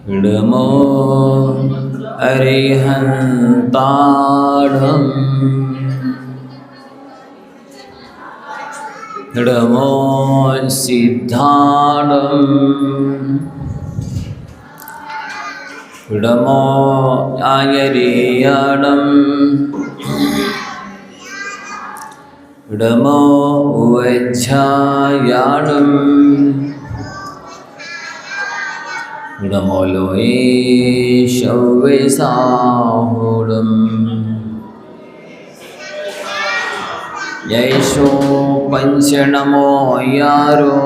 नमो अरिहन्ताणं नमो सिद्धाणं नमो आयर्याणं नमो वज्झायाणं नमो लोये शव्यसाहुरं यैषो पंचनमो यारो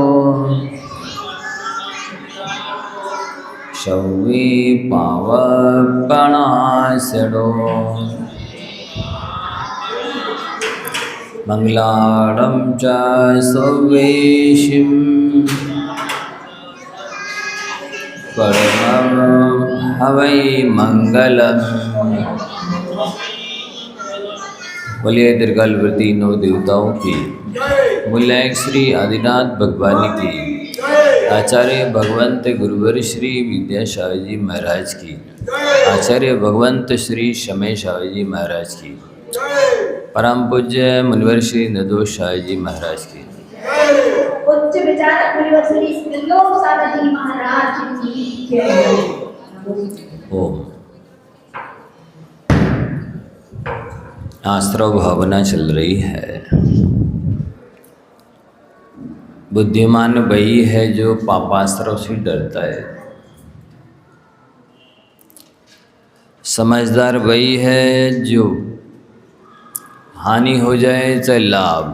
शव्ये पावपणासडो मंगलारं च सव्येशिं परमं हवै मंगलम्। बोलिए दीर्घालवर्ती नौ देवताओं की, बोलिए श्री आदिनाथ भगवान की, आचार्य भगवंत गुरुवर श्री विद्यासागर जी महाराज की, आचार्य भगवंत श्री समय सागर जी महाराज की, परम पूज्य मुनिवर श्री निर्दोष सागर जी महाराज की, उच्च विचारक मुनिवर श्री निर्दोष सागर जी महाराज की जय। ओम। आश्रव भावना चल रही है। बुद्धिमान वही है जो पापाश्रव से डरता है, समझदार वही है जो हानि हो जाए चाहे लाभ,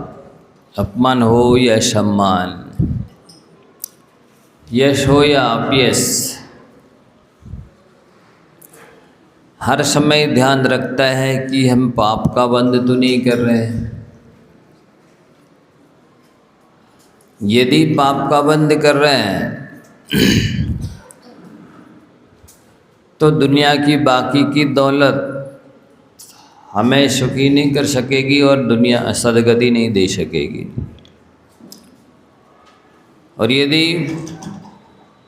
अपमान हो या सम्मान, यश हो या अपयश, हर समय ध्यान रखता है कि हम पाप का बंध तो नहीं कर रहे हैं। यदि पाप का बंध कर रहे हैं तो दुनिया की बाकी की दौलत हमें सुखी नहीं कर सकेगी और दुनिया सदगति नहीं दे सकेगी। और यदि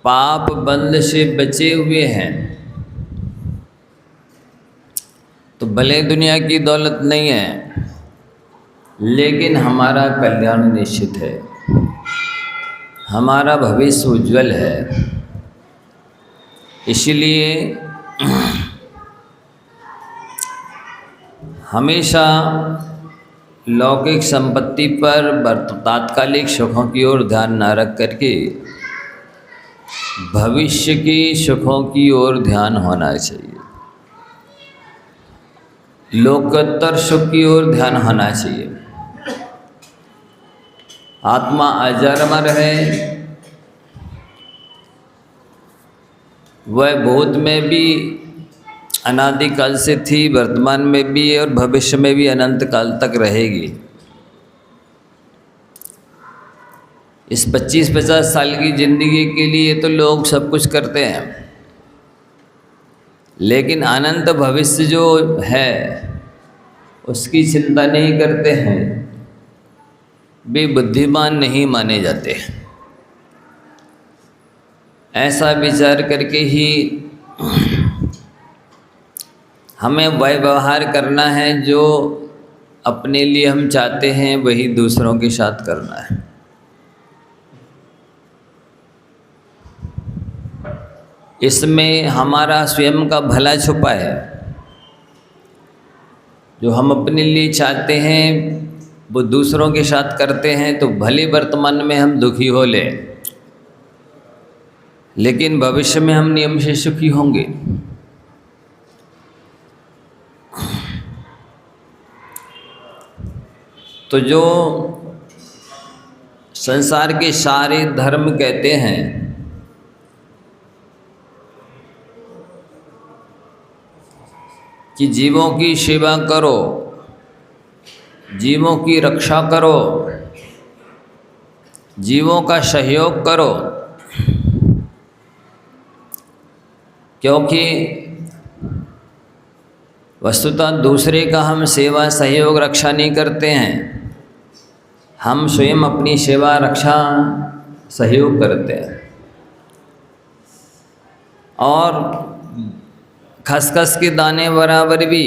पाप बंध से बचे हुए हैं तो भले दुनिया की दौलत नहीं है लेकिन हमारा कल्याण निश्चित है, हमारा भविष्य उज्जवल है। इसलिए हमेशा लौकिक संपत्ति पर तात्कालिक सुखों की ओर ध्यान न रख करके भविष्य की सुखों की ओर ध्यान होना चाहिए, लोकोत्तर सुख की ओर ध्यान होना चाहिए। आत्मा अजर है, वह भूत में भी अनादिकाल से थी, वर्तमान में भी है और भविष्य में भी अनंत काल तक रहेगी। इस 25-50 साल की जिंदगी के लिए तो लोग सब कुछ करते हैं, लेकिन अनंत भविष्य जो है उसकी चिंता नहीं करते हैं, वे बुद्धिमान नहीं माने जाते। ऐसा विचार करके ही हमें वह व्यवहार करना है जो अपने लिए हम चाहते हैं, वही दूसरों के साथ करना है। इसमें हमारा स्वयं का भला छुपा है। जो हम अपने लिए चाहते हैं वो दूसरों के साथ करते हैं तो भले वर्तमान में हम दुखी हो ले, लेकिन भविष्य में हम नियम से सुखी होंगे। तो जो संसार के सारे धर्म कहते हैं कि जीवों की सेवा करो, जीवों की रक्षा करो, जीवों का सहयोग करो, क्योंकि वस्तुतः दूसरे का हम सेवा सहयोग रक्षा नहीं करते हैं, हम स्वयं अपनी सेवा रक्षा सहयोग करते हैं। और खसखस के दाने बराबर भी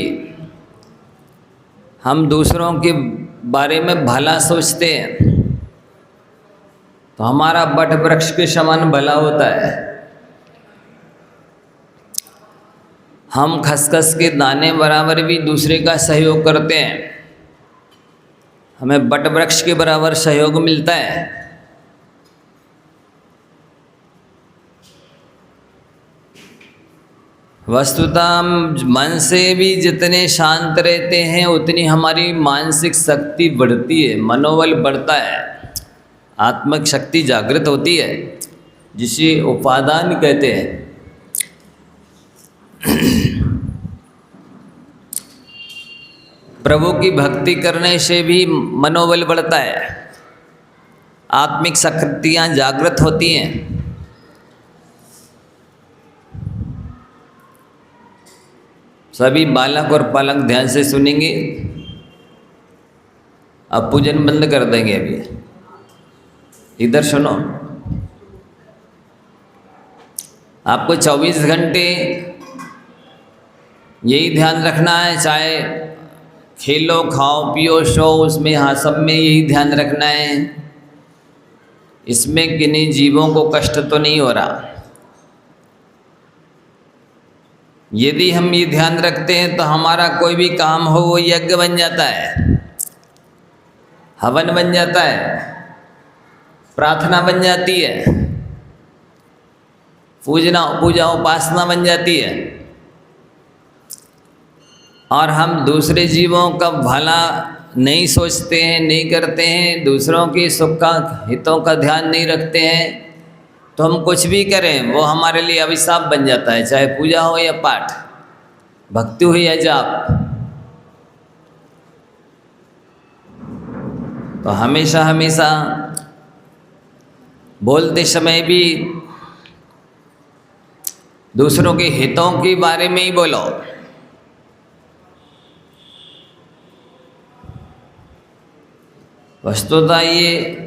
हम दूसरों के बारे में भला सोचते हैं तो हमारा बट वृक्ष के समान भला होता है। हम खसखस के दाने बराबर भी दूसरे का सहयोग करते हैं, हमें बट वृक्ष के बराबर सहयोग मिलता है। वस्तुतः हम मन से भी जितने शांत रहते हैं उतनी हमारी मानसिक शक्ति बढ़ती है, मनोबल बढ़ता है, आत्मिक शक्ति जागृत होती है, जिसे उपादान कहते हैं। प्रभु की भक्ति करने से भी मनोबल बढ़ता है, आत्मिक शक्तियाँ जागृत होती हैं। सभी बालक और पालक ध्यान से सुनेंगे। अब पूजन बंद कर देंगे। अभी इधर सुनो, आपको 24 घंटे यही ध्यान रखना है, चाहे खेलो खाओ पियो सो, उसमें हाँ सब में यही ध्यान रखना है। इसमें किन्हीं जीवों को कष्ट तो नहीं हो रहा। यदि हम ये ध्यान रखते हैं तो हमारा कोई भी काम हो वो यज्ञ बन जाता है, हवन बन जाता है, प्रार्थना बन जाती है, पूजा उपासना बन जाती है। और हम दूसरे जीवों का भला नहीं सोचते हैं, नहीं करते हैं, दूसरों की सुख का हितों का ध्यान नहीं रखते हैं, तो हम कुछ भी करें वो हमारे लिए अभिशाप बन जाता है, चाहे पूजा हो या पाठ, भक्ति हो या जाप। तो हमेशा हमेशा बोलते समय भी दूसरों के हितों के बारे में ही बोलो। वस्तुतः ये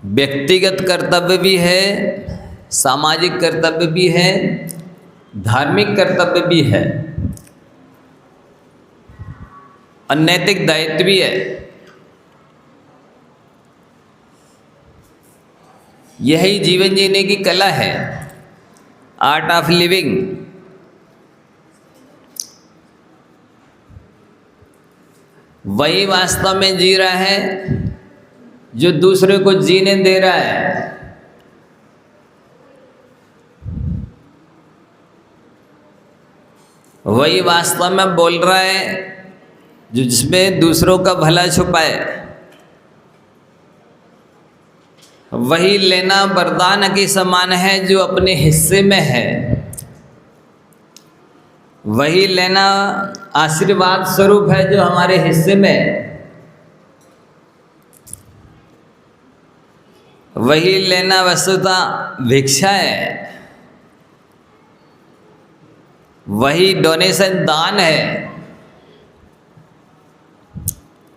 व्यक्तिगत कर्तव्य भी है, सामाजिक कर्तव्य भी है, धार्मिक कर्तव्य भी है और नैतिक दायित्व भी है। यही जीवन जीने की कला है, आर्ट ऑफ लिविंग। वही वास्तव में जी रहा है जो दूसरे को जीने दे रहा है। वही वास्तव में बोल रहा है जो जिसमें दूसरों का भला छुपा है। वही लेना वरदान के समान है जो अपने हिस्से में है। वही लेना आशीर्वाद स्वरूप है जो हमारे हिस्से में है। वही लेना वस्तुतः भिक्षा है। वही डोनेशन दान है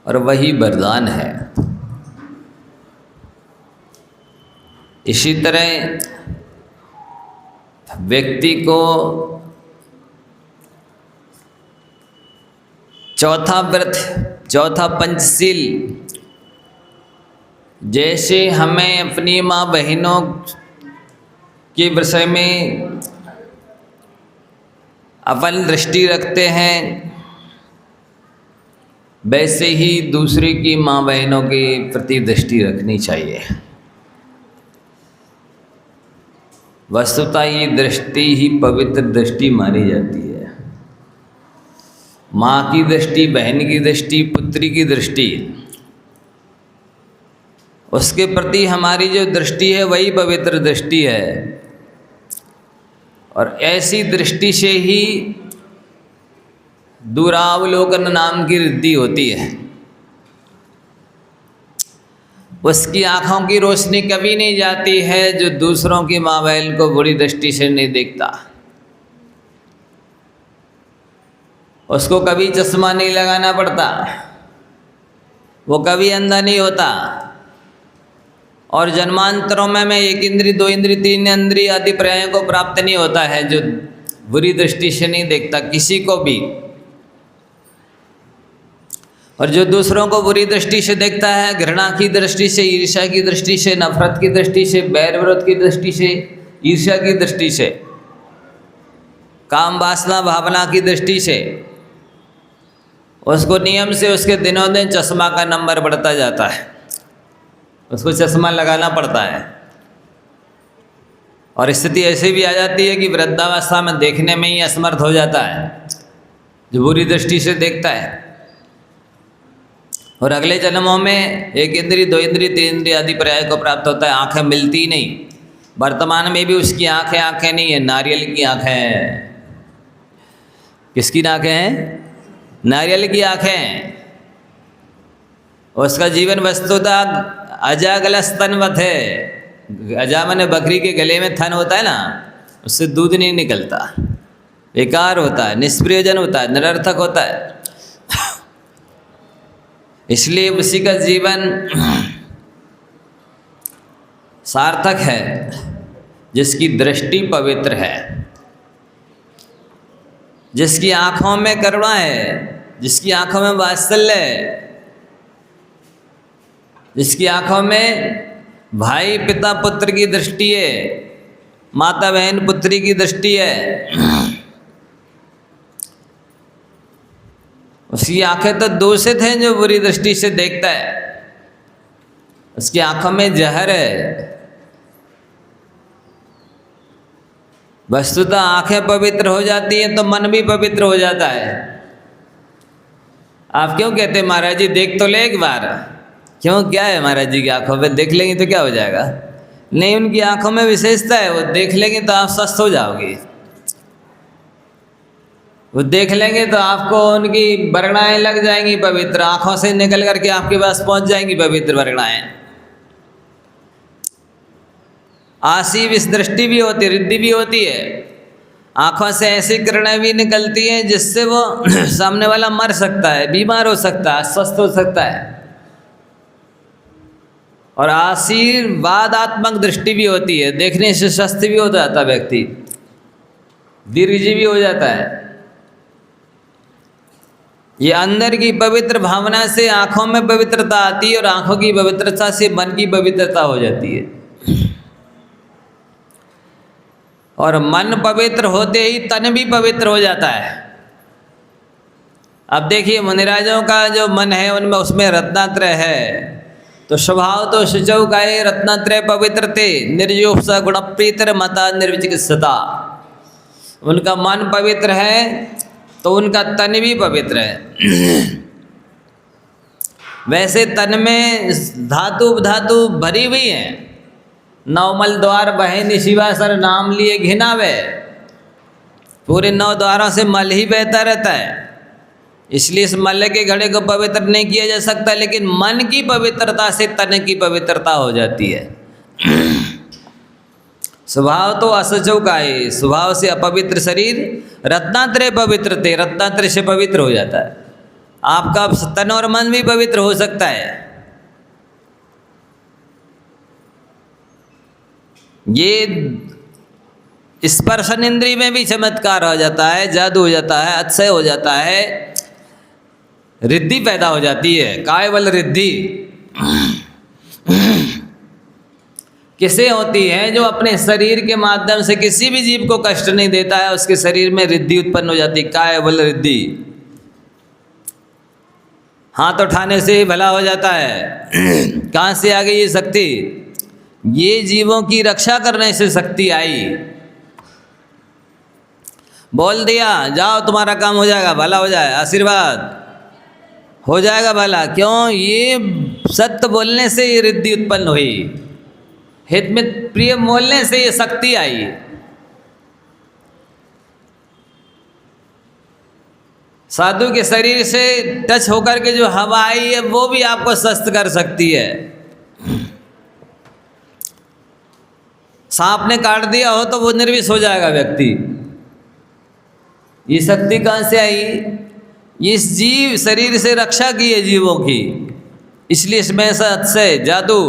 और वही वरदान है। इसी तरह व्यक्ति को चौथा व्रत, चौथा पंचशील, जैसे हमें अपनी माँ बहनों के विषय में अपन दृष्टि रखते हैं, वैसे ही दूसरे की माँ बहनों के प्रति दृष्टि रखनी चाहिए। वस्तुतः ये दृष्टि ही पवित्र दृष्टि मानी जाती है। माँ की दृष्टि, बहन की दृष्टि, पुत्री की दृष्टि, उसके प्रति हमारी जो दृष्टि है वही पवित्र दृष्टि है। और ऐसी दृष्टि से ही दुरावलोकन नाम की रिद्धि होती है। उसकी आँखों की रोशनी कभी नहीं जाती है जो दूसरों की माँ बहन को बुरी दृष्टि से नहीं देखता। उसको कभी चश्मा नहीं लगाना पड़ता, वो कभी अंधा नहीं होता। और जन्मांतरों में एक इंद्री, दो इंद्री, तीन इंद्री आदि पर्यायों को प्राप्त नहीं होता है, जो बुरी दृष्टि से नहीं देखता किसी को भी। और जो दूसरों को बुरी दृष्टि से देखता है, घृणा की दृष्टि से, ईर्ष्या की दृष्टि से, नफरत की दृष्टि से, बैर विरोध की दृष्टि से, ईर्ष्या की दृष्टि से, काम वासना भावना की दृष्टि से, उसको नियम से उसके दिनों दिन चश्मा का नंबर बढ़ता जाता है, उसको चश्मा लगाना पड़ता है। और स्थिति ऐसी भी आ जाती है कि वृद्धावस्था में देखने में ही असमर्थ हो जाता है, जो बुरी दृष्टि से देखता है। और अगले जन्मों में एक इंद्री, दो इंद्री, तीन इंद्री आदि पर्याय को प्राप्त होता है। आंखें मिलती ही नहीं, वर्तमान में भी उसकी आंखें नहीं है, नारियल की आंखें हैं। किसकी आंखें हैं? नारियल की आंखें हैं। उसका जीवन वस्तुतः अजागलस्तनवत है। अजा माने बकरी के गले में थन होता है ना, उससे दूध नहीं निकलता, बेकार होता है, निष्प्रयोजन होता है, निरर्थक होता है। इसलिए उसी का जीवन सार्थक है जिसकी दृष्टि पवित्र है, जिसकी आंखों में करुणा है, जिसकी आंखों में वात्सल्य है, जिसकी आंखों में भाई पिता पुत्र की दृष्टि है, माता बहन पुत्री की दृष्टि है। उसकी आंखें तो दूषित हैं जो बुरी दृष्टि से देखता है, उसकी आंखों में जहर है। वस्तुतः आंखें पवित्र हो जाती हैं तो मन भी पवित्र हो जाता है। आप क्यों कहते हैं महाराज जी देख तो ले एक बार? क्यों, क्या है महाराज जी की आंखों में? देख लेंगे तो क्या हो जाएगा? नहीं, उनकी आंखों में विशेषता है, वो देख लेंगे तो आप स्वस्थ हो जाओगे। वो देख लेंगे तो आपको उनकी वर्णाएं लग जाएंगी पवित्र, आंखों से निकल करके आपके पास पहुंच जाएंगी पवित्र वर्णाएं। आशी दृष्टि भी होती, रिद्धि भी होती है। आंखों से ऐसी किरणें भी निकलती हैं जिससे वो सामने वाला मर सकता है, बीमार हो सकता है, अस्वस्थ हो सकता है। और आशीर्वादात्मक दृष्टि भी होती है, देखने से स्वस्थ भी हो जाता व्यक्ति, दीर्घजीवी हो जाता है। ये अंदर की पवित्र भावना से आंखों में पवित्रता आती है और आंखों की पवित्रता से मन की पवित्रता हो जाती है। और मन पवित्र होते ही तन भी पवित्र हो जाता है। अब देखिए मुनिराजों का जो मन है उनमें उसमें रत्नात्रय है, तो स्वभाव तो शुचौ गाये रत्नात्रय पवित्र थे, निर्योप्स गुण प्रीतर मता निर्विचिकित्सता। उनका मन पवित्र है तो उनका तन भी पवित्र है। वैसे तन में धातु भरी हुई है। नवमल द्वार बहे निशिवासर नाम लिए घिनावे। पूरे 9 द्वारों से मल ही बहता रहता है, इसलिए इस मल के घड़े को पवित्र नहीं किया जा सकता। लेकिन मन की पवित्रता से तन की पवित्रता हो जाती है। स्वभाव तो असजो का है, स्वभाव से अपवित्र शरीर रत्नात्रय पवित्र थे, रत्नात्रय से पवित्र हो जाता है। आपका तन और मन भी पवित्र हो सकता है। ये स्पर्शन इंद्रिय में भी चमत्कार हो जाता है, जादू हो जाता है, अतिशय हो जाता है, रिद्धि पैदा हो जाती है। कायवल रिद्धि किसे होती है? जो अपने शरीर के माध्यम से किसी भी जीव को कष्ट नहीं देता है, उसके शरीर में रिद्धि उत्पन्न हो जाती है, कायवल रिद्धि। हाथ उठाने से ही भला हो जाता है। कहाँ से आ गई ये शक्ति? ये जीवों की रक्षा करने से शक्ति आई। बोल दिया जाओ तुम्हारा काम हो जाएगा, भला हो जाए, आशीर्वाद हो जाएगा भला। क्यों? ये सत्य बोलने से ये रिद्धि उत्पन्न हुई, हित में प्रिय बोलने से ये शक्ति आई। साधु के शरीर से टच होकर के जो हवा आई है वो भी आपको स्वस्थ कर सकती है। सांप ने काट दिया हो तो वो निर्विष हो जाएगा व्यक्ति। ये शक्ति कहाँ से आई? इस जीव शरीर से रक्षा की है जीवों की, इसलिए इसमें ऐसा अतिशय जादू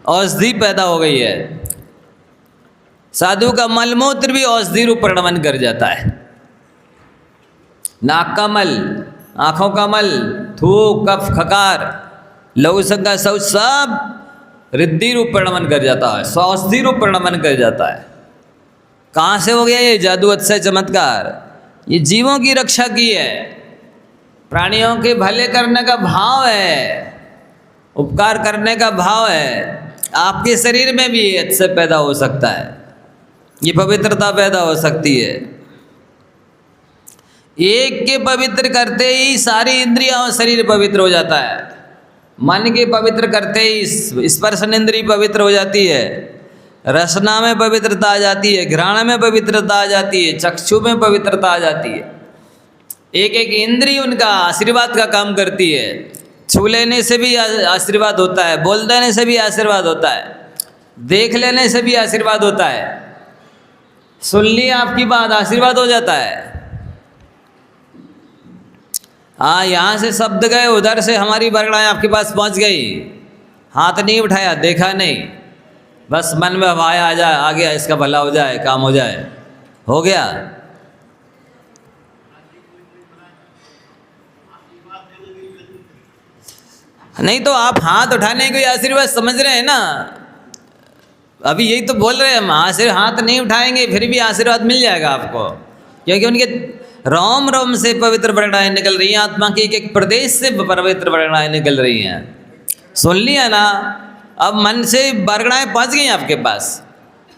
औषधि पैदा हो गई है। साधु का मलमूत्र भी औषधि रूप परिणमन कर जाता है। नाक का मल, आँखों का मल, थूक, कफ, खकार, लघु संज्ञा शौच सब रिद्धि रूप परिणमन कर जाता है, औषधि रूप परिणमन कर जाता है। कहाँ से हो गया ये जादू, अतिशय चमत्कार? ये जीवों की रक्षा की है, प्राणियों के भले करने का भाव है, उपकार करने का भाव है। आपके शरीर में भी अतिशय पैदा हो सकता है, ये पवित्रता पैदा हो सकती है। एक के पवित्र करते ही सारी इंद्रियां और शरीर पवित्र हो जाता है। मन के पवित्र करते ही स्पर्शन इंद्रिय पवित्र हो जाती है, रसना में पवित्रता आ जाती है, घ्राण में पवित्रता आ जाती है, चक्षु में पवित्रता आ जाती है। एक एक इंद्रिय उनका आशीर्वाद का काम करती है। छू लेने से भी आशीर्वाद होता है, बोल देने से भी आशीर्वाद होता है, देख लेने से भी आशीर्वाद होता है, सुन लिया आपकी बात आशीर्वाद हो जाता है। हाँ, यहाँ से शब्द गए, उधर से हमारी वर्गणाएँ आपके पास पहुँच गई, हाथ नहीं उठाया, देखा नहीं, बस मन में हवाया आ जाए, आ गया, इसका भला हो जाए, काम हो जाए, हो गया। नहीं तो आप हाथ उठाने को आशीर्वाद समझ रहे हैं ना। अभी यही तो बोल रहे हैं हम, हाथ नहीं उठाएंगे फिर भी आशीर्वाद मिल जाएगा आपको, क्योंकि उनके रोम रोम से पवित्र वर्गणाएँ निकल रही हैं, आत्मा के एक एक प्रदेश से पवित्र वर्गणाएँ निकल रही हैं। सुन लिया ना, अब मन से वर्गणाएँ पहुँच गई आपके पास,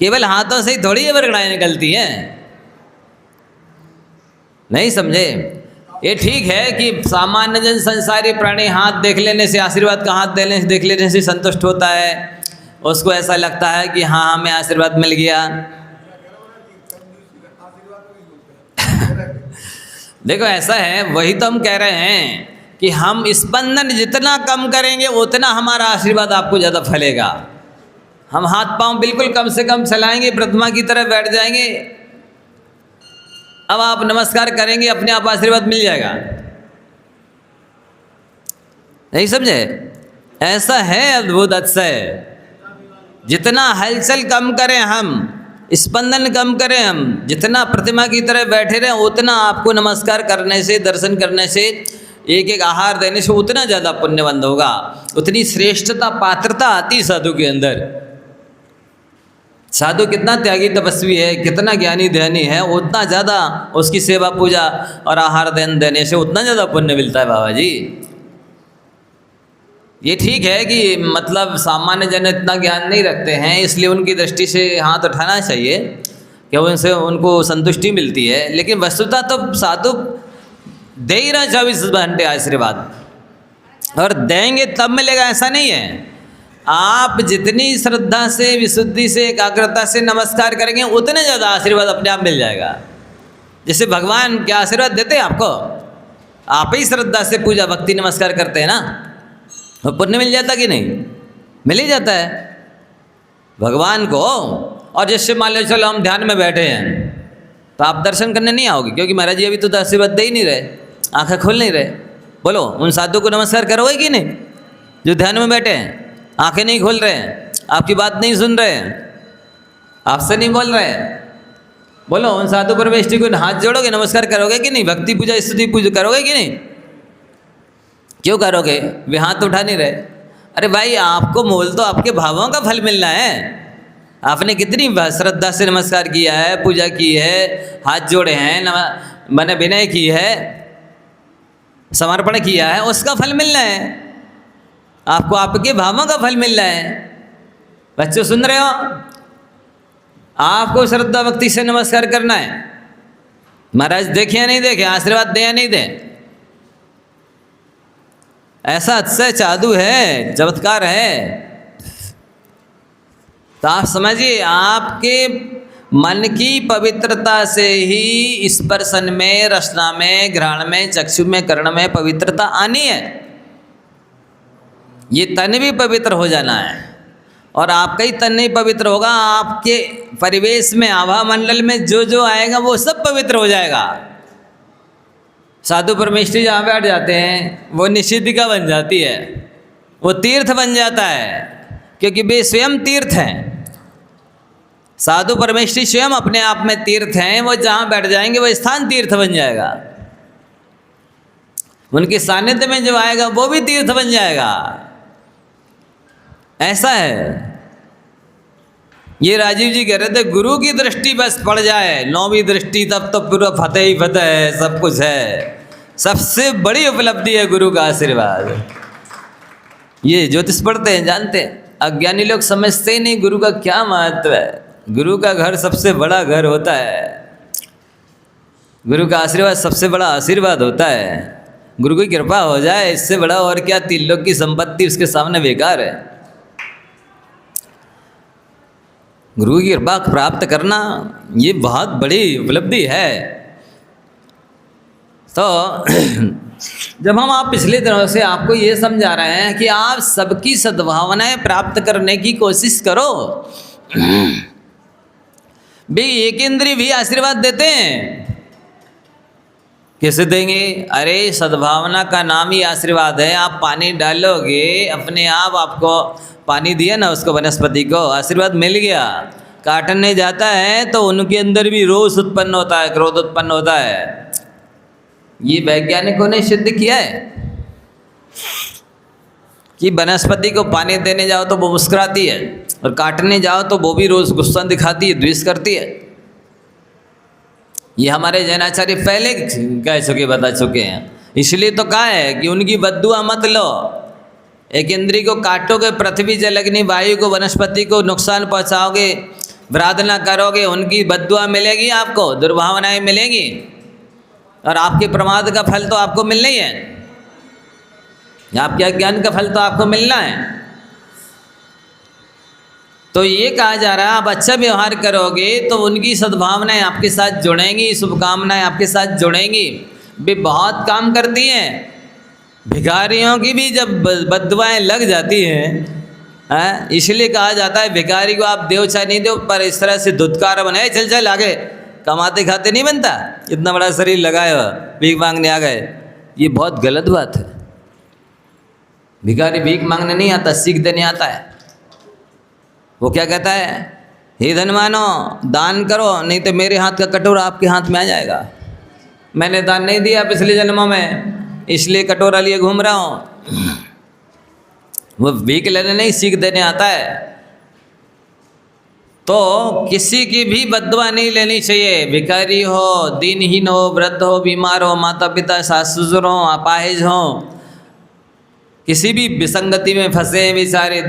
केवल हाथों से ही थोड़ी ये वर्गणाएँ निकलती हैं। नहीं समझे? ये ठीक है कि सामान्य जन संसारी प्राणी हाथ देख लेने से, आशीर्वाद का हाथ देख लेने से संतुष्ट होता है, उसको ऐसा लगता है कि हाँ हमें आशीर्वाद मिल गया। देखो ऐसा है, वही तो हम कह रहे हैं कि हम स्पंदन जितना कम करेंगे उतना हमारा आशीर्वाद आपको ज़्यादा फैलेगा। हम हाथ पांव बिल्कुल कम से कम चलाएंगे, प्रतिमा की तरह बैठ जाएंगे, अब आप नमस्कार करेंगे, अपने आप आशीर्वाद मिल जाएगा। नहीं समझे? ऐसा है अद्भुत अतिशय। जितना हलचल कम करें हम, स्पंदन कम करें हम, जितना प्रतिमा की तरह बैठे रहें, उतना आपको नमस्कार करने से, दर्शन करने से, एक एक आहार देने से उतना ज़्यादा पुण्यवंत होगा, उतनी श्रेष्ठता पात्रता आती साधु के अंदर। साधु कितना त्यागी तपस्वी है, कितना ज्ञानी ध्यानी है, उतना ज़्यादा उसकी सेवा पूजा और आहार देने से उतना ज़्यादा पुण्य मिलता है बाबा जी। ये ठीक है कि मतलब सामान्य जन इतना ज्ञान नहीं रखते हैं, इसलिए उनकी दृष्टि से हाथ उठाना चाहिए कि उनसे उनको संतुष्टि मिलती है, लेकिन वस्तुतः तो साधु दे ही रहा 24 घंटे आशीर्वाद, और देंगे तब मिलेगा ऐसा नहीं है। आप जितनी श्रद्धा से, विशुद्धि से, एकाग्रता से नमस्कार करेंगे उतने ज़्यादा आशीर्वाद अपने आप मिल जाएगा। जैसे भगवान क्या आशीर्वाद देते हैं आपको, आप ही श्रद्धा से पूजा भक्ति नमस्कार करते हैं ना, तो पुण्य मिल जाता कि नहीं? मिल ही जाता है भगवान को। और जैसे मान लो चलो हम ध्यान में बैठे हैं तो आप दर्शन करने नहीं आओगे, क्योंकि महाराज जी अभी तो आशीर्वाद दे ही नहीं रहे, आंखें खोल नहीं रहे। बोलो उन साधु को नमस्कार करोगे कि नहीं जो ध्यान में बैठे हैं, आंखें नहीं खोल रहे हैं, आपकी बात नहीं सुन रहे हैं, आपसे नहीं बोल रहे हैं? बोलो उन साधु परमेष्ठी को हाथ जोड़ोगे, नमस्कार करोगे कि नहीं? भक्ति पूजा स्तुति पूजा करोगे कि नहीं? क्यों करोगे? वे हाथ उठा नहीं रहे। अरे भाई, आपको मूल तो आपके भावों का फल मिलना है। आपने कितनी श्रद्धा से नमस्कार किया है, पूजा की है, हाथ जोड़े हैं, मैंने विनय की है, समर्पण किया है, उसका फल मिलना है आपको, आपके भावों का फल मिल रहा है। बच्चों सुन रहे हो? आपको श्रद्धा भक्ति से नमस्कार करना है। महाराज देखे या नहीं देखे, आशीर्वाद दें या नहीं दें, ऐसा अतिशय जादू है, चमत्कार है। तो आप समझिए, आपके मन की पवित्रता से ही स्पर्शन में, रसना में, घ्राण में, चक्षु में, कर्ण में पवित्रता आनी है। ये तन भी पवित्र हो जाना है, और आपका ही तन नहीं पवित्र होगा, आपके परिवेश में, आभा मंडल में जो जो आएगा वो सब पवित्र हो जाएगा। साधु परमेष्ठी जहाँ बैठ जाते हैं वो निषिद्धिका बन जाती है, वो तीर्थ बन जाता है। क्योंकि वे स्वयं तीर्थ हैं। साधु परमेष्ठी स्वयं अपने आप में तीर्थ हैं। वो जहाँ बैठ जाएंगे वो स्थान तीर्थ बन जाएगा। उनके सानिध्य में जो आएगा वो भी तीर्थ बन जाएगा। ऐसा है। ये राजीव जी कह रहे थे गुरु की दृष्टि बस पड़ जाए, नौवीं दृष्टि, तब तो पूरा फतेह ही फतेह है, सब कुछ है। सबसे बड़ी उपलब्धि है गुरु का आशीर्वाद। ये ज्योतिष पढ़ते हैं जानते हैं। अज्ञानी लोग समझते ही नहीं गुरु का क्या महत्व है। गुरु का घर सबसे बड़ा घर होता है। गुरु का आशीर्वाद सबसे बड़ा आशीर्वाद होता है। गुरु की कृपा हो जाए, इससे बड़ा और क्या तीन लोग की संपत्ति उसके सामने बेकार है। गुरु की कृपा प्राप्त करना ये बहुत बड़ी उपलब्धि है। तो जब हम आप पिछले दिनों से आपको ये समझा रहे हैं कि आप सबकी सद्भावनाएं प्राप्त करने की कोशिश करो। भी एक इंद्रिय भी आशीर्वाद देते हैं। कैसे देंगे? अरे सद्भावना का नाम ही आशीर्वाद है। आप पानी डालोगे, अपने आप आपको पानी दिया ना उसको, वनस्पति को आशीर्वाद मिल गया। काटने जाता है तो उनके अंदर भी रोष उत्पन्न होता है, क्रोध उत्पन्न होता है। ये वैज्ञानिकों ने सिद्ध किया है कि वनस्पति को पानी देने जाओ तो वो मुस्कुराती है, और काटने जाओ तो वो भी रोज गुस्सा दिखाती है, द्वेष करती है। ये हमारे जैनाचार्य पहले कह चुके, बता चुके हैं। इसलिए तो कहा है कि उनकी बद्दुआ मत लो। एक इंद्री को काटोगे, पृथ्वी जल अग्नि वायु को, वनस्पति को नुकसान पहुंचाओगे, वराधना करोगे, उनकी बद्दुआ मिलेगी, आपको दुर्भावनाएं मिलेगी, और आपके प्रमाद का फल तो आपको मिलना ही है। आपके अज्ञान का फल तो आपको मिलना है। तो ये कहा जा रहा है आप अच्छा व्यवहार करोगे तो उनकी सद्भावनाएं आपके साथ जुड़ेंगी, शुभकामनाएं आपके साथ जुड़ेंगी। वे बहुत काम करती हैं। भिखारियों की भी जब बद्दुआएं लग जाती हैं, इसलिए कहा जाता है भिखारी को आप देव चाहे नहीं दो, पर इस तरह से धुतकार बनाए, चल चल आगे, कमाते खाते नहीं बनता। इतना बड़ा शरीर लगाए हुआ भीख मांगने आ गए, ये बहुत गलत बात है। भिखारी भीख मांगने नहीं आता, सीख देने आता है। वो क्या कहता है? हे धनवानो दान करो, नहीं तो मेरे हाथ का कटोरा आपके हाथ में आ जाएगा। मैंने दान नहीं दिया पिछले जन्मों में, इसलिए कटोरा लिए घूम रहा हूँ। वो भीख लेने नहीं, सीख देने आता है। तो किसी की भी बद्दुआ नहीं लेनी चाहिए। भिखारी हो, दीनहीन हो, वृद्ध हो, बीमार हो, माता पिता सास ससुर हो, अपाहिज हो, किसी भी विसंगति में फंसे हैं बेचारे,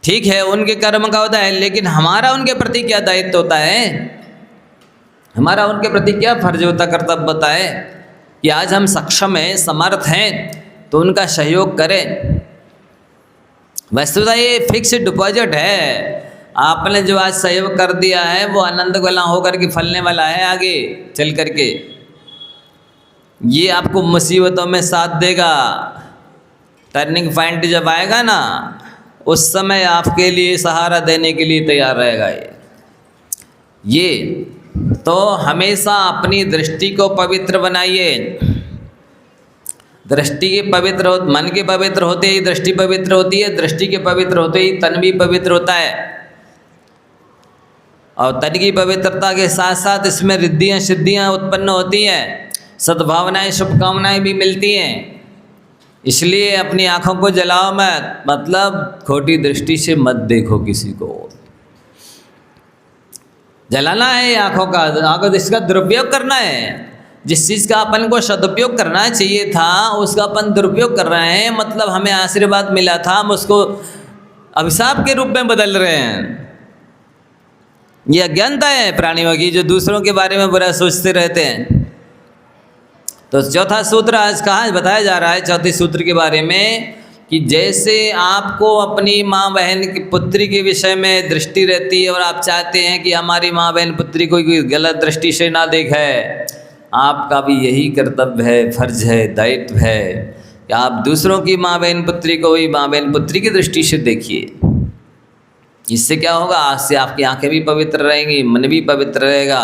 ठीक है उनके कर्म का होता है, लेकिन हमारा उनके प्रति क्या दायित्व होता है? हमारा उनके प्रति क्या फर्ज होता, कर्तव्य होता है कि आज हम सक्षम हैं, समर्थ हैं, तो उनका सहयोग करें। वस्तुतः ये फिक्स डिपॉजिट है। आपने जो आज सहयोग कर दिया है वो आनंद वाला होकर के फलने वाला है आगे चल करके। ये आपको मुसीबतों में साथ देगा। टर्निंग पॉइंट जब आएगा ना, उस समय आपके लिए सहारा देने के लिए तैयार रहेगा। ये तो हमेशा अपनी दृष्टि को पवित्र बनाइए। दृष्टि के पवित्र हो, मन के पवित्र होते ही दृष्टि पवित्र होती है, दृष्टि के पवित्र होते ही तन भी पवित्र होता है, और तन की पवित्रता के साथ साथ इसमें रिद्धियाँ सिद्धियाँ उत्पन्न होती हैं, सद्भावनाएं शुभकामनाएं भी मिलती हैं। इसलिए अपनी आँखों को जलाओ मत, मतलब खोटी दृष्टि से मत देखो किसी को। जलाना है आँखों का, आँखों इसका दुरुपयोग करना है। जिस चीज़ का अपन को सदुपयोग करना चाहिए था उसका अपन दुरुपयोग कर रहे हैं। मतलब हमें आशीर्वाद मिला था, हम उसको अभिशाप के रूप में बदल रहे हैं। ये अज्ञानता है प्राणियों की, जो दूसरों के बारे में बुरा सोचते रहते हैं। तो चौथा सूत्र आज कहाँ बताया जा रहा है, चौथे सूत्र के बारे में, कि जैसे आपको अपनी माँ बहन की पुत्री के विषय में दृष्टि रहती है और आप चाहते हैं कि हमारी माँ बहन पुत्री को कोई गलत दृष्टि से ना देखे, आपका भी यही कर्तव्य है, फर्ज है, दायित्व है कि आप दूसरों की माँ बहन पुत्री को ही माँ बहन पुत्री की दृष्टि से देखिए। इससे क्या होगा? आज से आपकी आंखें भी पवित्र रहेंगी, मन भी पवित्र रहेगा,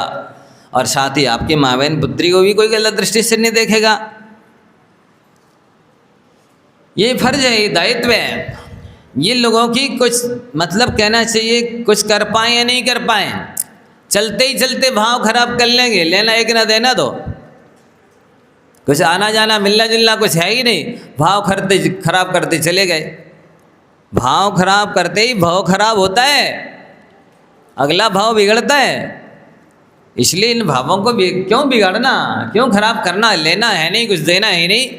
और साथ ही आपकी माँ बहन पुत्री को भी कोई गलत दृष्टि से नहीं देखेगा। ये फर्ज है, ये दायित्व है। ये लोगों की कुछ मतलब कहना चाहिए, कुछ कर पाए या नहीं कर पाए, चलते ही चलते भाव खराब कर लेंगे, लेना एक ना देना दो, कुछ आना जाना मिलना जुलना कुछ है ही नहीं, भाव खराब करते चले गए। भाव खराब करते ही भाव खराब होता है, अगला भाव बिगड़ता है। इसलिए इन भावों को क्यों बिगाड़ना, क्यों खराब करना, लेना है नहीं, कुछ देना है नहीं।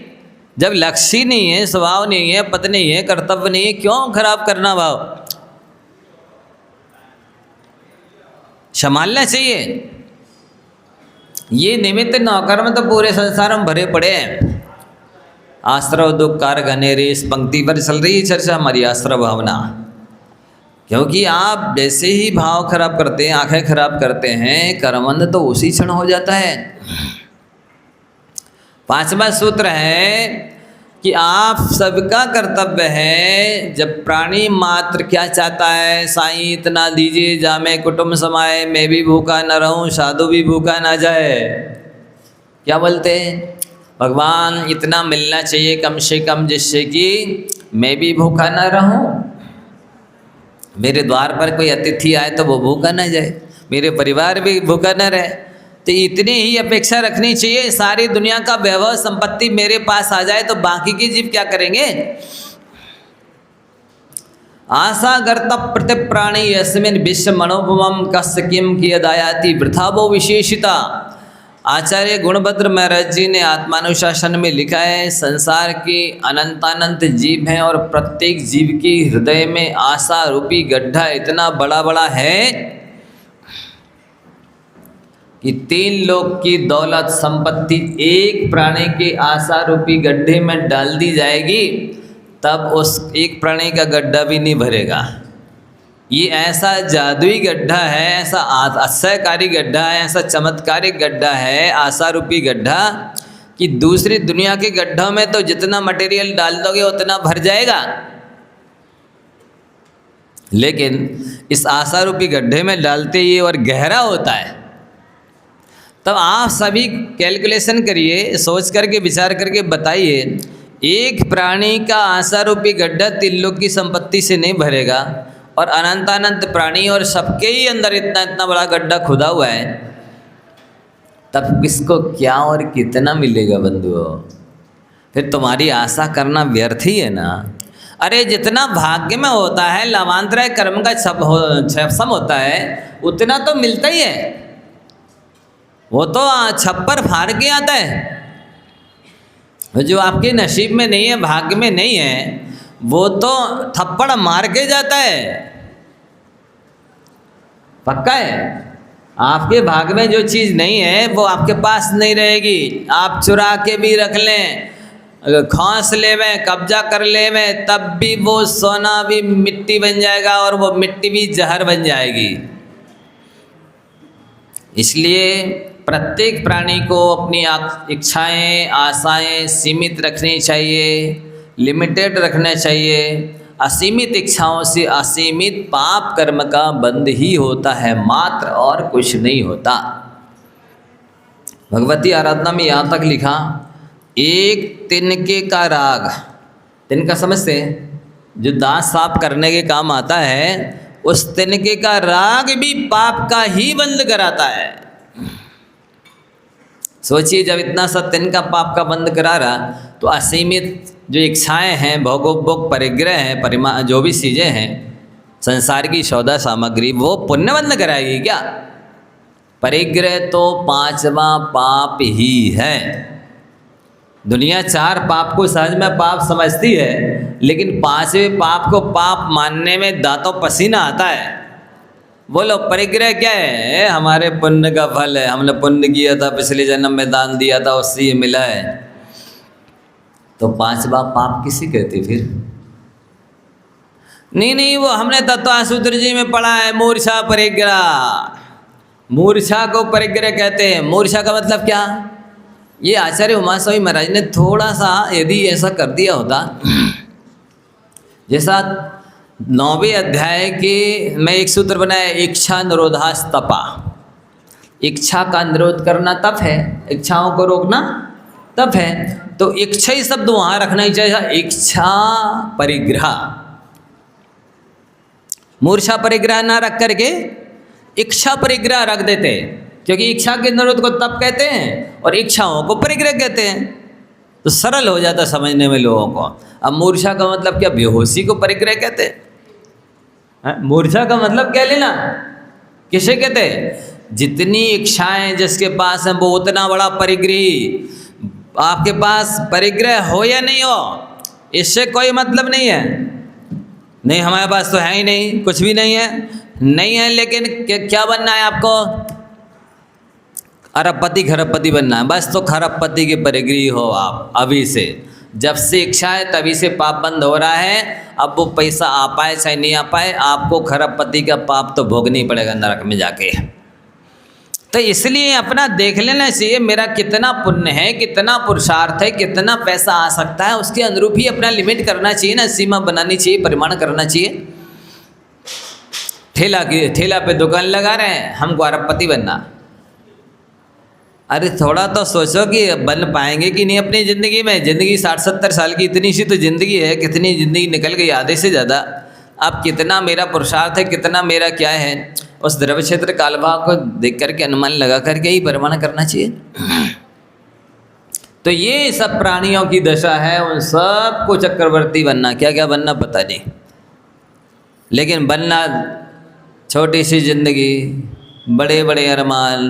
जब लक्ष्य नहीं है, स्वभाव नहीं है, पद नहीं है, कर्तव्य नहीं है, क्यों खराब करना भाव। संभालना चाहिए। ये निमित्त नौकर में तो पूरे संसार में भरे पड़े हैं। आश्रव दुख कार घनेरे, इस पंक्ति पर चल रही है चर्चा हमारी, आश्रव भावना। क्योंकि आप जैसे ही भाव खराब करते हैं, आंखें खराब करते हैं, कर्मबंध तो उसी क्षण हो जाता है। 5वां सूत्र है कि आप सबका कर्तव्य है, जब प्राणी मात्र क्या चाहता है, साईं इतना दीजिए जामे कुटुंब समाए, मैं भी भूखा न रहूं साधु भी भूखा ना जाए। क्या बोलते हैं, भगवान इतना मिलना चाहिए कम से कम, जिससे कि मैं भी भूखा ना रहूं, मेरे द्वार पर कोई अतिथि आए तो वो भूखा ना जाए, मेरे परिवार भी भूखा ना रहे। तो इतनी ही अपेक्षा रखनी चाहिए, सारी दुनिया का वैभव संपत्ति मेरे पास आ जाए तो बाकी के जीव क्या करेंगे। आशा गर्त प्रति प्राणी यस्मिन विश्व मनोभवम कस्य किम कियदायाति वृथा वो विशेषिता। आचार्य गुणभद्र महाराज जी ने आत्मानुशासन में लिखा है, संसार के अनंतानंत जीव हैं और प्रत्येक जीव के हृदय में आशा रूपी गड्ढा इतना बड़ा बड़ा है कि 3 लोक की दौलत संपत्ति एक प्राणी के आशा रूपी गड्ढे में डाल दी जाएगी, तब उस एक प्राणी का गड्ढा भी नहीं भरेगा। ये ऐसा जादुई गड्ढा है, ऐसा आश्चर्यकारी गड्ढा है, ऐसा चमत्कारिक गड्ढा है, आशा रूपी गड्ढा, कि दूसरी दुनिया के गड्ढों में तो जितना मटेरियल डाल दोगे उतना भर जाएगा, लेकिन इस आशा रूपी गड्ढे में डालते ही और गहरा होता है। तब आप सभी कैलकुलेशन करिए, सोच करके विचार करके बताइए, एक प्राणी का आशा रूपी गड्ढा 3 लोक की संपत्ति से नहीं भरेगा, और अनंतानंत प्राणी और सबके ही अंदर इतना इतना बड़ा गड्ढा खुदा हुआ है, तब किसको क्या और कितना मिलेगा बंधुओं। फिर तुम्हारी आशा करना व्यर्थ ही है ना। अरे जितना भाग्य में होता है, लाभांतराय कर्म का सम होता है, उतना तो मिलता ही है, वो तो छप्पर फाड़ के आता है। जो आपके नसीब में नहीं है, भाग्य में नहीं है, वो तो थप्पड़ मार के जाता है, पक्का है। आपके भाग्य में जो चीज़ नहीं है वो आपके पास नहीं रहेगी। आप चुरा के भी रख लें, खौंस लेवें, कब्जा कर लेवें, तब भी वो सोना भी मिट्टी बन जाएगा और वो मिट्टी भी जहर बन जाएगी। इसलिए प्रत्येक प्राणी को अपनी इच्छाएं, आशाएं सीमित रखनी चाहिए, लिमिटेड रखना चाहिए। असीमित इच्छाओं से असीमित पाप कर्म का बंध ही होता है मात्र, और कुछ नहीं होता। भगवती आराधना में यहाँ तक लिखा, एक तिनके का राग, तिनका समझते हैं, जो दांत साफ करने के काम आता है, उस तिनके का राग भी पाप का ही बंद कराता है। सोचिए, जब इतना सा तिनका पाप का बंद करा रहा, तो असीमित जो इच्छाएं हैं, भोगोपभोग परिग्रह हैं, जो भी चीज़ें हैं संसार की सौदा सामग्री, वो पुण्य बंद कराएगी क्या। परिग्रह तो 5वां पाप ही है। दुनिया 4 पाप को सहज में पाप समझती है, लेकिन 5वें पाप को पाप मानने में दांतों पसीना आता है। बोलो, परिग्रह क्या है? हमारे पुण्य का फल है, हमने पुण्य किया था, पिछले जन्म में दान दिया था, उससे ये मिला है। तो 5वां पाप किसे कहते फिर? नहीं, वो हमने तत्वासूत्र जी में पढ़ा है, मूर्छा परिग्रह। मूर्छा को परिग्रह कहते हैं। मूर्छा का मतलब क्या? ये आचार्य उमा स्वामी महाराज ने थोड़ा सा यदि ऐसा कर दिया होता, जैसा 9वें अध्याय के में एक सूत्र बनाया, इच्छा निरोधास्तपा। इच्छा का निरोध करना तप है, इच्छाओं को रोकना तप है। तो इच्छा ही शब्द वहाँ रखना ही चाहिए, इच्छा परिग्रह। मूर्छा परिग्रह ना रख करके इच्छा परिग्रह रख देते, क्योंकि इच्छा के निरोध को तप कहते हैं और इच्छाओं को परिग्रह कहते हैं, तो सरल हो जाता समझने में लोगों को। अब मूर्छा का मतलब क्या? बेहोशी को परिग्रह कहते हैं। मूर्छा का मतलब क्या लेना? किसे कहते हैं? जितनी इच्छाएं जिसके पास हैं वो उतना बड़ा परिग्रही। आपके पास परिग्रह हो या नहीं हो इससे कोई मतलब नहीं है। नहीं हमारे पास तो है ही नहीं, कुछ भी नहीं है, नहीं है, लेकिन क्या बनना है आपको? अरबपति खरबपति बनना है बस। तो खरबपति के परिग्रही हो आप अभी से। जब से इच्छा है तभी से पाप बंद हो रहा है। अब वो पैसा आ पाए चाहे नहीं आ पाए, आपको खरबपति का पाप तो भोगना ही पड़ेगा नरक में जाके। तो इसलिए अपना देख लेना चाहिए मेरा कितना पुण्य है, कितना पुरुषार्थ है, कितना पैसा आ सकता है, उसके अनुरूप ही अपना लिमिट करना चाहिए ना, सीमा बनानी चाहिए, परिमाण करना चाहिए। ठेला पे दुकान लगा रहे हैं, हमको अरबपति बनना। अरे थोड़ा तो सोचो कि बन पाएंगे कि नहीं अपनी ज़िंदगी में। ज़िंदगी 60-70 साल की इतनी सी तो ज़िंदगी है, कितनी ज़िंदगी निकल गई आधे से ज़्यादा। अब कितना मेरा पुरुषार्थ है, कितना मेरा क्या है, उस द्रव्य क्षेत्र कालभाव को देख करके अनुमान लगा करके ही परिमाण करना चाहिए। तो ये सब प्राणियों की दशा है, उन सबको चक्रवर्ती बनना, क्या क्या बनना पता नहीं, लेकिन बनना छोटी सी ज़िंदगी, बड़े बड़े अरमान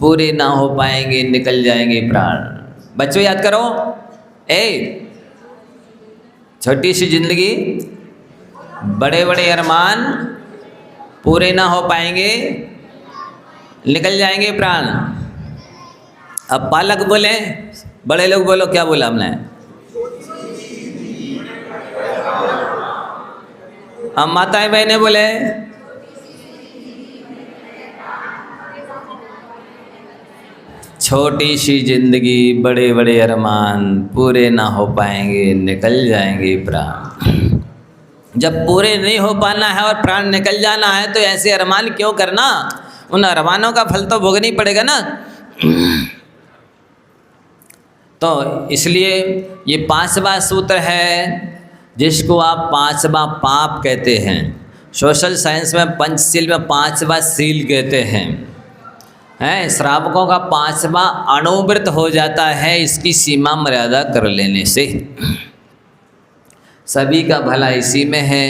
पूरे ना हो पाएंगे, निकल जाएंगे प्राण। बच्चों याद करो, छोटी सी ज़िंदगी, बड़े बड़े अरमान पूरे ना हो पाएंगे, निकल जाएंगे प्राण। अब बालक बोले, बड़े लोग बोलो, क्या बोला हमने? अब माताएं बहनें बोले, छोटी सी जिंदगी, बड़े बड़े अरमान पूरे ना हो पाएंगे, निकल जाएंगे प्राण। जब पूरे नहीं हो पाना है और प्राण निकल जाना है तो ऐसे अरमान क्यों करना? उन अरमानों का फल तो भोगना ही पड़ेगा ना। तो इसलिए ये 5वां सूत्र है जिसको आप 5वां पाप कहते हैं। सोशल साइंस में पंचशील में 5वां सील कहते हैं। श्रावकों का 5वां अणुव्रत हो जाता है इसकी सीमा मर्यादा कर लेने से। सभी का भला इसी में है,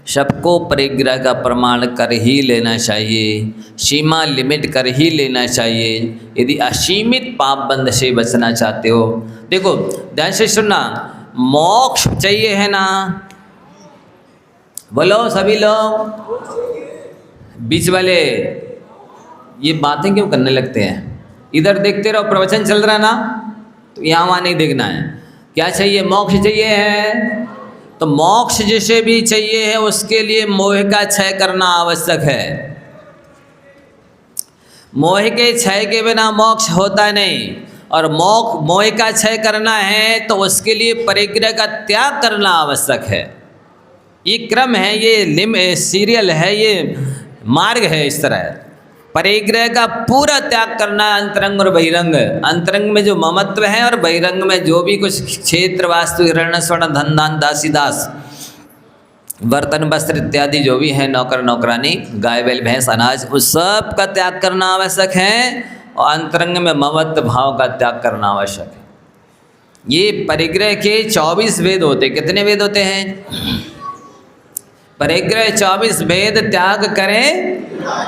सबको परिग्रह का प्रमाण कर ही लेना चाहिए, सीमा लिमिट कर ही लेना चाहिए यदि असीमित पाप बंध से बचना चाहते हो। देखो ध्यान से सुनना, मोक्ष चाहिए है ना? बोलो सभी लोग। बीच वाले ये बातें क्यों करने लगते हैं? इधर देखते रहो, प्रवचन चल रहा ना, तो यहाँ वहाँ नहीं देखना है। क्या चाहिए? मोक्ष चाहिए है। तो मोक्ष जिसे भी चाहिए है उसके लिए मोह का क्षय करना आवश्यक है। मोह के क्षय के बिना मोक्ष होता नहीं, और मोह का क्षय करना है तो उसके लिए परिग्रह का त्याग करना आवश्यक है। ये क्रम है, ये सीरियल है, ये मार्ग है। इस तरह परिग्रह का पूरा त्याग करना, अंतरंग और बहिरंग। अंतरंग में जो ममत्व है और बहिरंग में जो भी कुछ क्षेत्र वास्तु हिरण्य स्वर्ण धन दान दासी दास बर्तन वस्त्र इत्यादि जो भी है, नौकर नौकरानी, गाय बैल भैंस अनाज, उस सब का त्याग करना आवश्यक है, और अंतरंग में ममत्व भाव का त्याग करना आवश्यक है। ये परिग्रह के 24 वेद होते। कितने वेद होते हैं? परिग्रह 24 वेद त्याग करें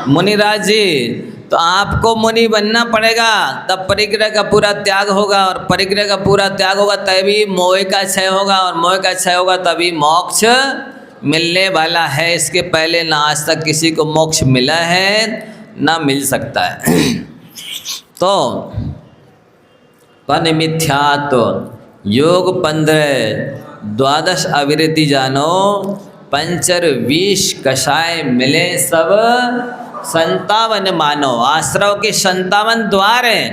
मुनिराज जी, तो आपको मुनि बनना पड़ेगा, तब परिग्रह का पूरा त्याग होगा, और परिग्रह का पूरा त्याग होगा तभी मोह का क्षय होगा, और मोह का क्षय होगा तभी मोक्ष मिलने वाला है। इसके पहले ना आज तक किसी को मोक्ष मिला है ना मिल सकता है। तो पन मिथ्यात्व योग 15 द्वादश अविरति जानो, पंचर 20 कषाय मिले सब 57 मानो। आश्रव के 57 द्वार हैं।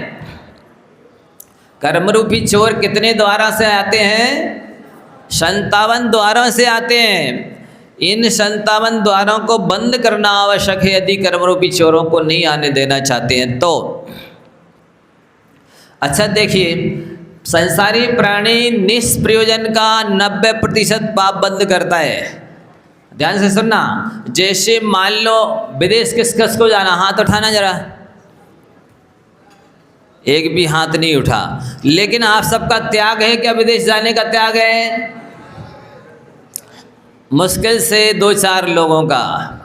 कर्मरूपी चोर कितने द्वारा से आते हैं? 57 द्वारों से आते हैं। इन 57 द्वारों को बंद करना आवश्यक है यदि कर्मरूपी चोरों को नहीं आने देना चाहते हैं तो। अच्छा देखिए, संसारी प्राणी निष्प्रयोजन का 90% पाप बंद करता है। ध्यान से सुनना। जैसे मान लो विदेश किस किस को जाना, हाथ उठाना जरा। एक भी हाथ नहीं उठा। लेकिन आप सबका त्याग है क्या? विदेश जाने का त्याग है? मुश्किल से 2-4 लोगों का।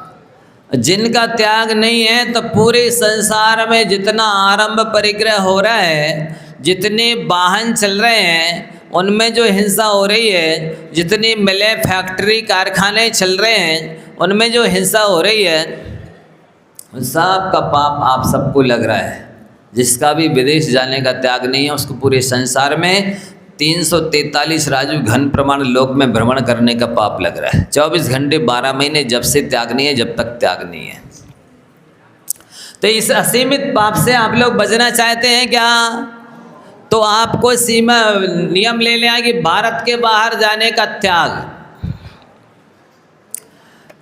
जिनका त्याग नहीं है तो पूरे संसार में जितना आरंभ परिग्रह हो रहा है, जितने वाहन चल रहे हैं उनमें जो हिंसा हो रही है, जितनी मिलें फैक्ट्री कारखाने चल रहे हैं उनमें जो हिंसा हो रही है, उन सब का पाप आप सबको लग रहा है। जिसका भी विदेश जाने का त्याग नहीं है उसको पूरे संसार में 343 राजू घन प्रमाण लोक में भ्रमण करने का पाप लग रहा है। 24 घंटे 12 महीने जब से त्याग नहीं है, जब तक त्याग नहीं है। तो इस असीमित पाप से आप लोग बचना चाहते हैं क्या? तो आपको सीमा नियम ले लें कि भारत के बाहर जाने का त्याग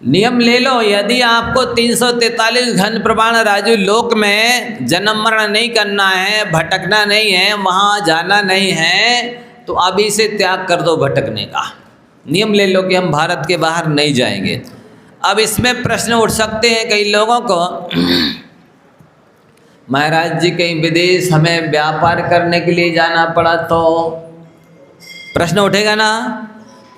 नियम ले लो। यदि आपको 343 घन प्रमाण राजू लोक में जन्म मरण नहीं करना है, भटकना नहीं है, वहाँ जाना नहीं है, तो अभी से त्याग कर दो भटकने का। नियम ले लो कि हम भारत के बाहर नहीं जाएंगे। अब इसमें प्रश्न उठ सकते हैं कई लोगों को, महाराज जी कहीं विदेश हमें व्यापार करने के लिए जाना पड़ा तो प्रश्न उठेगा ना।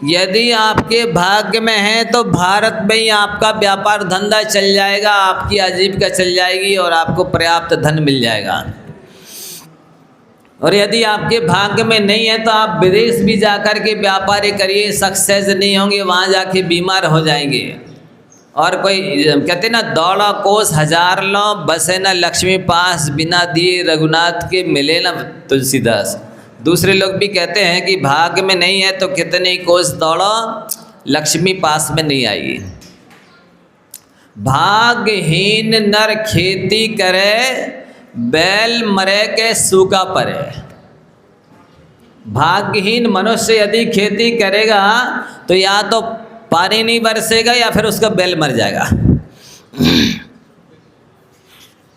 यदि आपके भाग्य में है तो भारत में ही आपका व्यापार धंधा चल जाएगा, आपकी आजीविका चल जाएगी और आपको पर्याप्त धन मिल जाएगा। और यदि आपके भाग्य में नहीं है तो आप विदेश भी जाकर के व्यापार करिए, सक्सेस नहीं होंगे, वहाँ जाके बीमार हो जाएंगे। और कोई कहते ना, दौड़ा कोस हजार लो बसे न लक्ष्मी पास, बिना दिए रघुनाथ के मिले न तुलसीदास। दूसरे लोग भी कहते हैं कि भाग्य में नहीं है तो कितने कोस दौड़ो, लक्ष्मी पास में नहीं आएगी। भाग्यहीन नर खेती करे, बैल मरे के सूखा परे। भाग्यहीन मनुष्य यदि खेती करेगा तो या तो पानी नहीं बरसेगा या फिर उसका बैल मर जाएगा।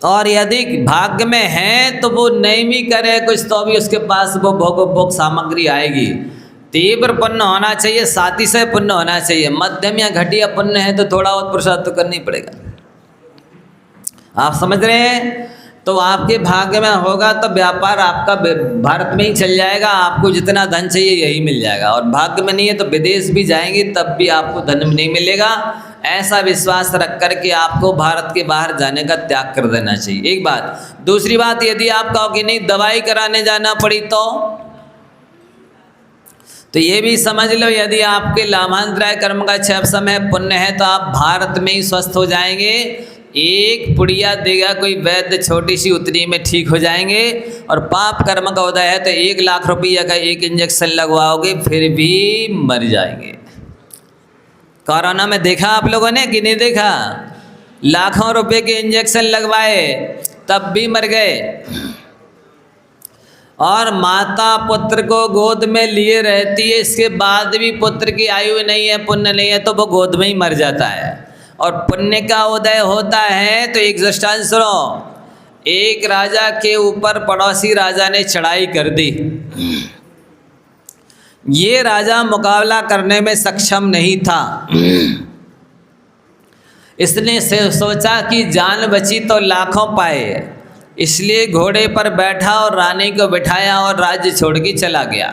और यदि भाग्य में है तो वो नहीं भी करे कुछ तो भी उसके पास वो भोग सामग्री आएगी। तीव्र पुण्य होना चाहिए, साथी से पुण्य होना चाहिए। मध्यम या घटिया पुण्य है तो थोड़ा और पुरुषार्थ तो करनी पड़ेगा। आप समझ रहे हैं? तो आपके भाग्य में होगा तो व्यापार आपका भारत में ही चल जाएगा, आपको जितना धन चाहिए यही मिल जाएगा। और भाग्य में नहीं है तो विदेश भी जाएंगे तब भी आपको धन नहीं मिलेगा। ऐसा विश्वास रख कर के आपको भारत के बाहर जाने का त्याग कर देना चाहिए। एक बात। दूसरी बात, यदि आप कहो कि नहीं दवाई कराने जाना पड़ी तो ये भी समझ लो, यदि आपके लाभांतराय कर्म का 6 समय पुण्य है तो आप भारत में ही स्वस्थ हो जाएंगे। एक पुड़िया देगा कोई वैद्य, छोटी सी उतनी में ठीक हो जाएंगे। और पाप कर्म का उदय है तो 1 लाख रुपया का एक इंजेक्शन लगवाओगे फिर भी मर जाएंगे। कोरोना में देखा आप लोगों ने कि नहीं देखा? लाखों रुपए के इंजेक्शन लगवाए तब भी मर गए। और माता पुत्र को गोद में लिए रहती है, इसके बाद भी पुत्र की आयु नहीं है, पुण्य नहीं है, तो वो गोद में ही मर जाता है। और पुण्य का उदय होता है तो एक दृष्टांत सुनो। एक राजा के ऊपर पड़ोसी राजा ने चढ़ाई कर दी। ये राजा मुकाबला करने में सक्षम नहीं था। इसने सोचा कि जान बची तो लाखों पाए, इसलिए घोड़े पर बैठा और रानी को बिठाया और राज्य छोड़ के चला गया।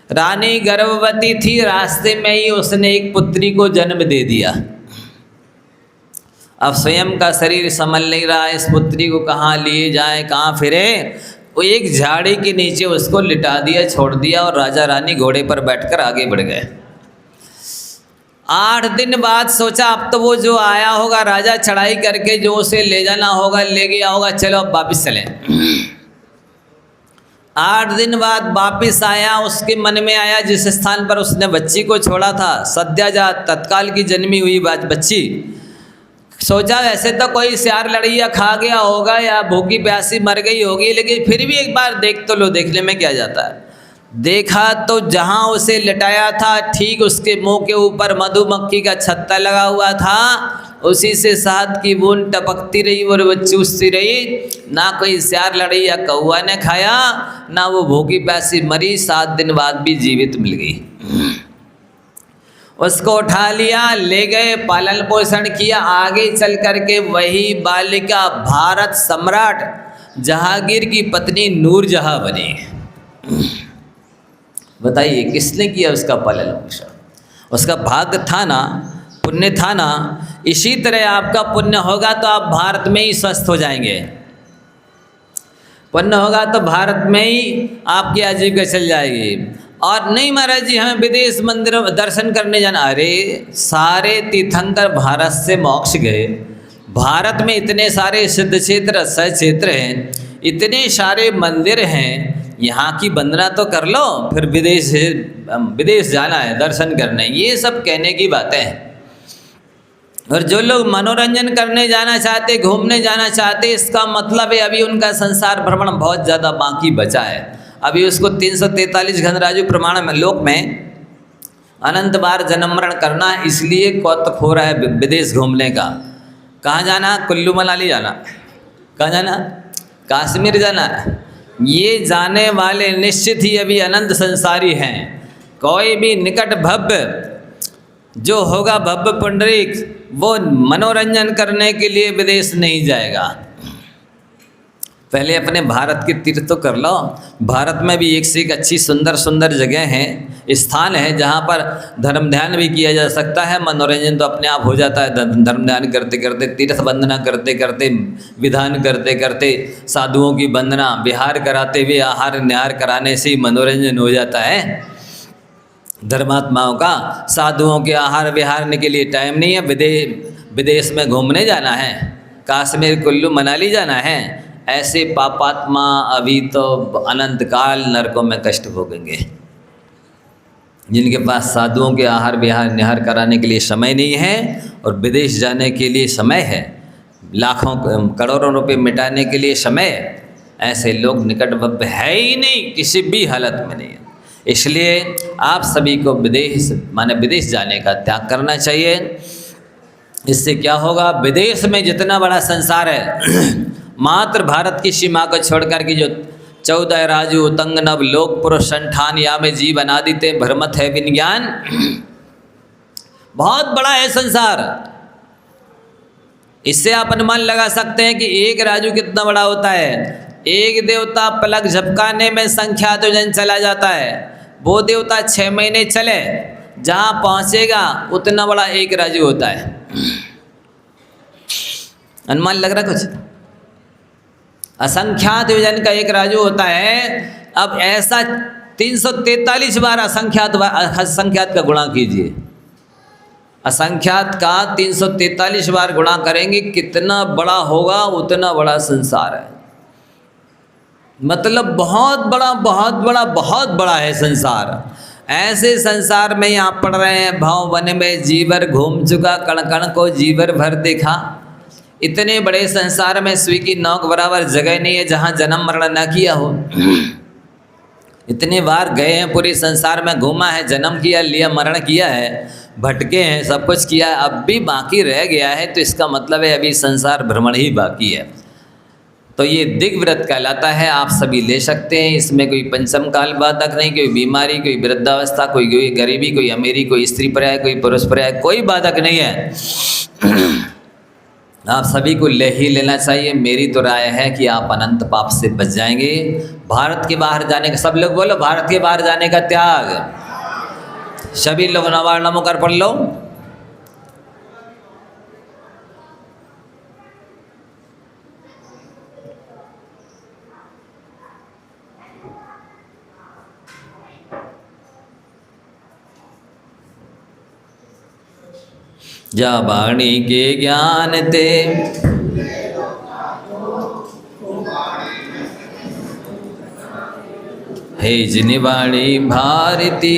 रानी गर्भवती थी, रास्ते में ही उसने एक पुत्री को जन्म दे दिया। अब स्वयं का शरीर संभल नहीं रहा, इस पुत्री को कहाँ लिए जाए, कहाँ फिरे। वो एक झाड़ी के नीचे उसको लिटा दिया, छोड़ दिया और राजा रानी घोड़े पर बैठकर आगे बढ़ गए। 8 दिन बाद सोचा अब तो वो जो आया होगा राजा चढ़ाई करके, जो उसे ले जाना होगा ले गया होगा, चलो अब वापिस चलें। 8 दिन बाद वापिस आया। उसके मन में आया जिस स्थान पर उसने बच्ची को छोड़ा था, सद्याजात तत्काल की जन्मी हुई बच्ची। सोचा वैसे तो कोई सियार लड़ैया खा गया होगा या भूखी प्यासी मर गई होगी, लेकिन फिर भी एक बार देख तो लो, देखने में क्या जाता है। देखा तो जहाँ उसे लिटाया था ठीक उसके मुंह के ऊपर मधुमक्खी का छत्ता लगा हुआ था। उसी से शहद की बूंद टपकती रही और वो चूसती रही। ना कोई सियार लड़ैया कौआ ने खाया, ना वो भूखी प्यासी मरी। 7 दिन बाद भी जीवित मिल गई। उसको उठा लिया, ले गए, पालन पोषण किया, आगे चल करके वही बालिका भारत सम्राट जहांगीर की पत्नी नूरजहां बनी। बताइए किसने किया उसका पालन पोषण? उसका भाग्य था ना, पुण्य था ना। इसी तरह आपका पुण्य होगा तो आप भारत में ही स्वस्थ हो जाएंगे। पुण्य होगा तो भारत में ही आपकी आजीविका चल जाएगी। और नहीं महाराज जी हमें विदेश मंदिरों दर्शन करने जाना, अरे सारे तीर्थंकर भारत से मोक्ष गए। भारत में इतने सारे सिद्ध क्षेत्र, अक्षय क्षेत्र हैं, इतने सारे मंदिर हैं, यहाँ की वंदना तो कर लो, फिर विदेश जाना है दर्शन करने, ये सब कहने की बातें हैं। और जो लोग मनोरंजन करने जाना चाहते, घूमने जाना चाहते, इसका मतलब है अभी उनका संसार भ्रमण बहुत ज़्यादा बाकी बचा है। अभी उसको 343 घनराजु प्रमाण में लोक में अनंत बार जन्म मरण करना, इसलिए कौतुक हो रहा है विदेश घूमने का। कहाँ जाना? कुल्लू मनाली जाना। कहाँ जाना? कश्मीर जाना। ये जाने वाले निश्चित ही अभी अनंत संसारी हैं। कोई भी निकट भव्य जो होगा भव्य पुंडरीक, वो मनोरंजन करने के लिए विदेश नहीं जाएगा। पहले अपने भारत के तीर्थ तो कर लो। भारत में भी एक से एक अच्छी सुंदर सुंदर जगह हैं, स्थान है जहाँ पर धर्म ध्यान भी किया जा सकता है। मनोरंजन तो अपने आप हो जाता है, धर्म ध्यान करते करते, तीर्थ वंदना करते करते, विधान करते करते, साधुओं की वंदना, विहार कराते हुए आहार निहार कराने से ही मनोरंजन हो जाता है। धर्मात्माओं का साधुओं के आहार विहार के लिए टाइम नहीं है। विदेश में घूमने जाना है, कश्मीर कुल्लू मनाली जाना है, ऐसे पापात्मा अभी तो अनंत काल नरकों में कष्ट भोगेंगे। जिनके पास साधुओं के आहार विहार निहार कराने के लिए समय नहीं है और विदेश जाने के लिए समय है, लाखों करोड़ों रुपए मिटाने के लिए समय है, ऐसे लोग निकटवर्ती है ही नहीं, किसी भी हालत में नहीं है। इसलिए आप सभी को विदेश जाने का त्याग करना चाहिए। इससे क्या होगा? विदेश में जितना बड़ा संसार है, मात्र भारत की सीमा को छोड़कर के जो 14 राजू उतंग नव लोक पुरुष संठान या में जीव अनादिते भ्रमत है विज्ञान, बहुत बड़ा है संसार। इससे आप अनुमान लगा सकते हैं कि एक राजू कितना बड़ा होता है। एक देवता पलक झपकाने में संख्यात जन चला जाता है। वो देवता 6 महीने चले, जहाँ पहुँचेगा उतना बड़ा एक राजू होता है। अनुमान लग रहा कुछ? असंख्यात योजन का एक राजू होता है। अब ऐसा 343 बार असंख्यात का गुणा कीजिए। असंख्यात का 343 बार गुणा करेंगे, कितना बड़ा होगा? उतना बड़ा संसार है। मतलब बहुत बड़ा बहुत बड़ा बहुत बड़ा है संसार। ऐसे संसार में आप पढ़ रहे हैं, भाव वन में जीवर घूम चुका, कण कण को जीवर भर देखा। इतने बड़े संसार में सुई की नोक बराबर जगह नहीं है जहाँ जन्म मरण न किया हो। इतने बार गए हैं, पूरे संसार में घूमा है, जन्म किया, लिया, मरण किया है, भटके हैं, सब कुछ किया है, अब भी बाकी रह गया है। तो इसका मतलब है अभी संसार भ्रमण ही बाकी है। तो ये दिग्व्रत कहलाता है, आप सभी ले सकते हैं। इसमें कोई पंचम काल बाधक नहीं, कोई बीमारी, कोई वृद्धावस्था, कोई गरीबी, कोई अमीरी, कोई स्त्री पर्याय, कोई पुरुष पर्याय, कोई बाधक नहीं है। आप सभी को ले ही लेना चाहिए। मेरी तो राय है कि आप अनंत पाप से बच जाएंगे। भारत के बाहर जाने का, सब लोग बोलो, भारत के बाहर जाने का त्याग। सभी लोग नवार नमो कर पढ़ लो। जा वाणी के ज्ञान ते हे जिन वाणी भारती